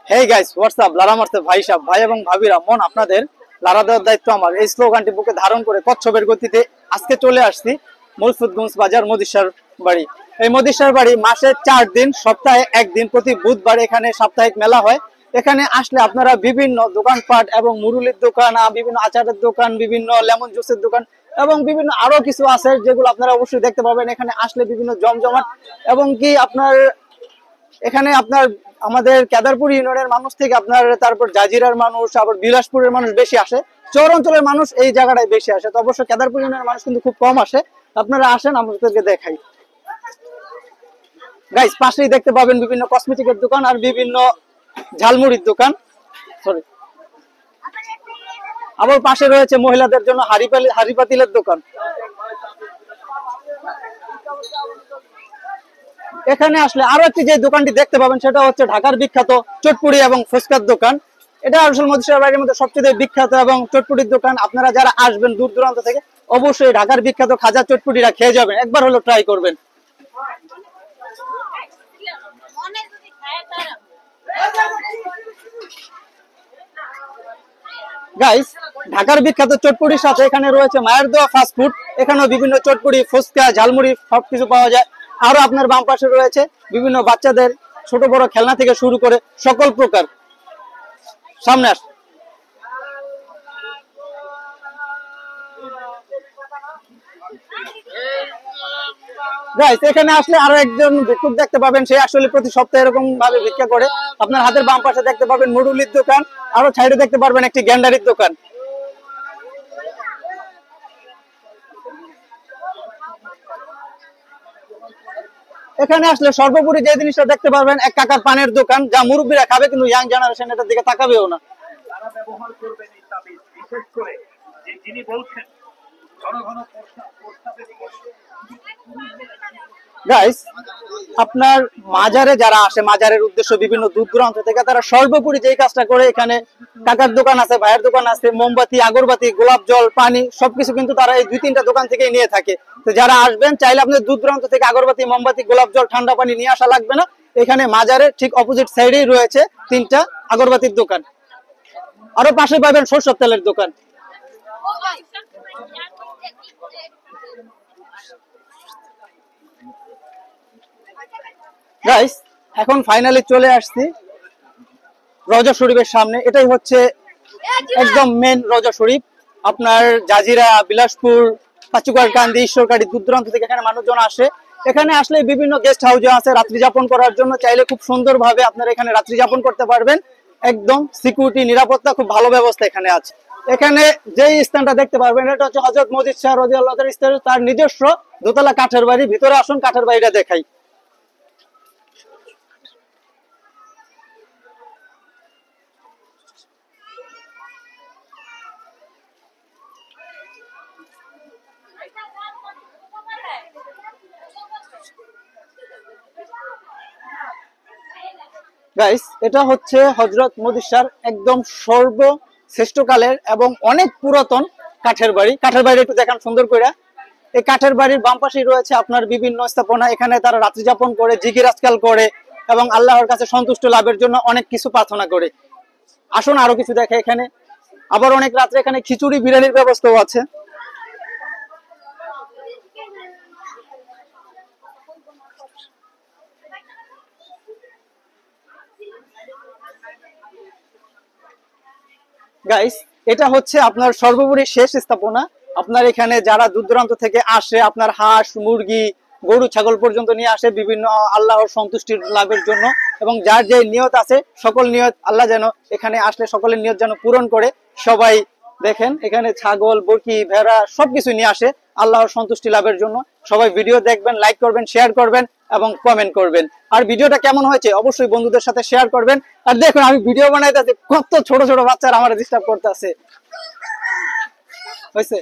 Hey guys WhatsApp লারা মারতে ভাই সাহেব ভাই এবং ভাবিরা মন আপনাদের লারা দেওয়ার দায়িত্ব আমার। এই স্লোগানটি বুকে ধারণ করে কচ্ছপের গতিতে আজকে চলে আসছি মুলফুতগঞ্জ বাজার মদিসার বাড়ি। এই মদিসার বাড়ি মাসে 4 দিন, সপ্তাহে 1 দিন, প্রতি বুধবার এখানে সাপ্তাহিক মেলা হয়। এখানে আসলে আপনারা বিভিন্ন দোকানপাট এবং মুরুলির দোকান, বিভিন্ন আচারের দোকান, বিভিন্ন লেমন জুসের দোকান এবং বিভিন্ন আরো কিছু আছে যেগুলো আপনারা অবশ্যই দেখতে পাবেন। এখানে আসলে বিভিন্ন জমজমাট এবং কি আপনার এখানে আপনার আমাদের কেদারপুর ইউনিয়নের মানুষ থেকে আপনার তারপর জাজিরার মানুষ, আবার বিলাসপুরের মানুষ বেশি আসে, চর অঞ্চলের মানুষ এই জায়গাটায় বেশি আসে। তো অবশ্য কেদারপুর ইউনিয়নের মানুষ কিন্তু খুব কম আসে। আপনারা আসেন, আপনাদেরকে দেখাই। গাইস পাশেই দেখতে পাবেন বিভিন্ন কসমেটিকের দোকান আর বিভিন্ন ঝালমুড়ির দোকান। সরি, আবার পাশে রয়েছে মহিলাদের জন্য হাড়ি পাতিলের দোকান। এখানে আসলে আরো একটি যে দোকানটি দেখতে পাবেন সেটা হচ্ছে ঢাকার বিখ্যাত চটপুরি এবং ফুচকার দোকান। এটা আসলে মদিসার বাড়ির মধ্যে সবচেয়ে বিখ্যাত এবং চটপুরির দোকান। আপনারা যারা আসবেন দূর দূরান্ত থেকে অবশ্যই ঢাকার বিখ্যাত খাজা চটপুরিরা খেয়ে যাবেন, একবার হলো ট্রাই করবেন। গাইস ঢাকার বিখ্যাত চটপুরির সাথে এখানে রয়েছে মায়ের দোয়া ফাস্ট ফুড। এখানেও বিভিন্ন চটপুরি, ফুচকা, ঝালমুড়ি সবকিছু পাওয়া যায়। আরো আপনার বাম পাশে রয়েছে বিভিন্ন বাচ্চাদের ছোট বড় খেলনা থেকে শুরু করে সকল প্রকার। সামনে আস গাইস এখানে আসলে আরো একজন ভিক্ষুক দেখতে পাবেন, সে আসলে প্রতি সপ্তাহে এরকম ভাবে ভিক্ষা করে। আপনার হাতের বাম পাশে দেখতে পাবেন মুরুলির দোকান, আরো সাইডে দেখতে পারবেন একটি গ্যান্ডারির দোকান। এখানে আসলে সর্বোপরি যে জিনিসটা দেখতে পারবেন এক কাকার পানের দোকান, যা মুরব্বীরা খাবে কিন্তু ইয়াং জেনারেশন এটার দিকে তাকাবেও না। ব্যবহার করবেন এই তাবিজ, বিশেষ করে যে যিনি বলছেন ঘন ঘন গাইস আপনার মাজারে যারা আসে, মাজারের উদ্দেশ্য বিভিন্ন দূর দূরান্ত থেকে, তারা সর্বোপরি যেই কাজটা করে, এখানে কাকার দোকান আছে, ভাইয়ের দোকান আছে, মোমবাতি, আগরবাতি, গোলাপ জল, পানি সবকিছু কিন্তু তারা এই 2-3টা দোকান থেকে নিয়ে থাকে। তো যারা আসবেন চাইলে আপনাদের দূর দূরান্ত থেকে আগরবাতি, মোমবাতি, গোলাপ জল, ঠান্ডা পানি নিয়ে আসা লাগবে না। এখানে মাজারের ঠিক অপোজিট সাইডেই রয়েছে 3টা আগরবাতির দোকান। আরো পাশে পাবেন সরষের তেলের দোকান। গাইস এখন ফাইনালি চলে আসছি রওজা শরীফের সামনে। এটাই হচ্ছে একদম মেন রওজা শরীফ। আপনার জাজিরা, বিলাসপুর, পাচুকারকান্দি, ঈশ্বরকান্দি দূর দূরান্ত থেকে এখানে মানুষজন আসে। এখানে আসলে বিভিন্ন গেস্ট হাউসে আছে রাত্রি যাপন করার জন্য, চাইলে খুব সুন্দরভাবে আপনারা এখানে রাত্রি যাপন করতে পারবেন। একদম সিকিউরিটি, নিরাপত্তা খুব ভালো ব্যবস্থা এখানে আছে। এখানে যেই স্থানটা দেখতে পারবেন এটা হচ্ছে হযরত মজিদ শাহ রাদিয়াল্লাহু তাআলার স্থান, তার নিজস্ব দোতলা কাঠের বাড়ি। ভিতরে আসুন, কাঠের বাড়িটা দেখাই। গাইস এটা হচ্ছে হযরত মজিদ শাহর একদম সর্বশ্রেষ্ঠকালের এবং অনেক পুরাতন কাঠের বাড়ি। কাঠের বাড়ি একটু দেখান সুন্দর করে। এই কাঠের বাড়ির বাম পাশেই রয়েছে আপনার বিভিন্ন স্থাপনা। এখানে তারা রাত্রি যাপন করে, জিকির আজকাল করে এবং আল্লাহর কাছে সন্তুষ্ট লাভের জন্য অনেক কিছু প্রার্থনা করে। আসুন আরো কিছু দেখে। এখানে আবার অনেক রাত্রে এখানে খিচুড়ি, বিরিয়ানির ব্যবস্থাও আছে। গাইস এটা হচ্ছে আপনার সর্বোপরি শেষ স্থাপনা। আপনার এখানে যারা দূর দূরান্ত থেকে আসে, আপনার হাঁস, মুরগি, গরু, ছাগল পর্যন্ত নিয়ে আসে বিভিন্ন আল্লাহর সন্তুষ্টি লাভের জন্য। এবং যার যে নিয়ত আছে সকল নিয়ত আল্লাহ যেন এখানে আসলে সকলের নিয়ত যেন পূরণ করে। সবাই দেখেন এখানে ছাগল, বকরি, ভেড়া সবকিছু নিয়ে আসে আল্লাহর সন্তুষ্টি লাভের জন্য। সবাই ভিডিও দেখবেন, লাইক করবেন, শেয়ার করবেন এবং কমেন্ট করবেন। আর ভিডিওটা কেমন হয়েছে অবশ্যই বন্ধুদের সাথে শেয়ার করবেন। আর দেখুন আমি ভিডিও বানাইতেছি, কত ছোট ছোট বাচ্চারা আমার ডিস্টার্ব করতেছে। হয়েছে।